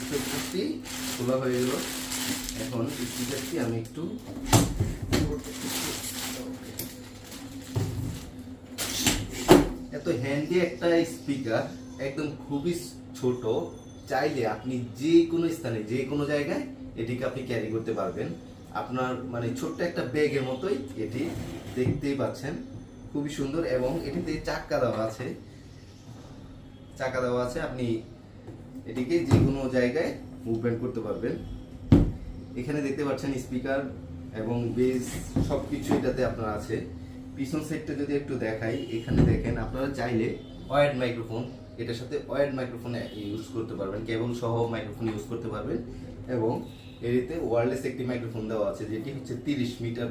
স্পিকারটি খোলা হয়ে গেল। এখন স্পিকারটি আমি একটু এত হ্যান্ডি একটা স্পিকার, একদম খুবই ছোট, চাইলে আপনি যে কোনো স্থানে যে কোনো জায়গায় এটিকে আপনি ক্যারি করতে পারবেন। আপনার মানে ছোট্ট একটা ব্যাগের মতোই এটি, দেখতেই পাচ্ছেন খুবই সুন্দর। এবং এটিতে চাকা দেওয়া আছে, আপনি এটিকে যে কোনো জায়গায় মুভমেন্ট করতে পারবেন। এখানে দেখতে পাচ্ছেন স্পিকার এবং বেস সবকিছু এটাতে আপনার আছে। পিছন সাইডটা যদি একটু দেখাই, এখানে দেখেন আপনারা চাইলে ওয়্যার্ড মাইক্রোফোন, এটার সাথে ওয়্যার্ড মাইক্রোফোন ইউজ করতে পারবেন, কেবল সহ মাইক্রোফোন ইউজ করতে পারবেন। এবং এটিতে ওয়্যারলেস একটি মাইক্রোফোন দেওয়া আছে, যেটি হচ্ছে 30 মিটার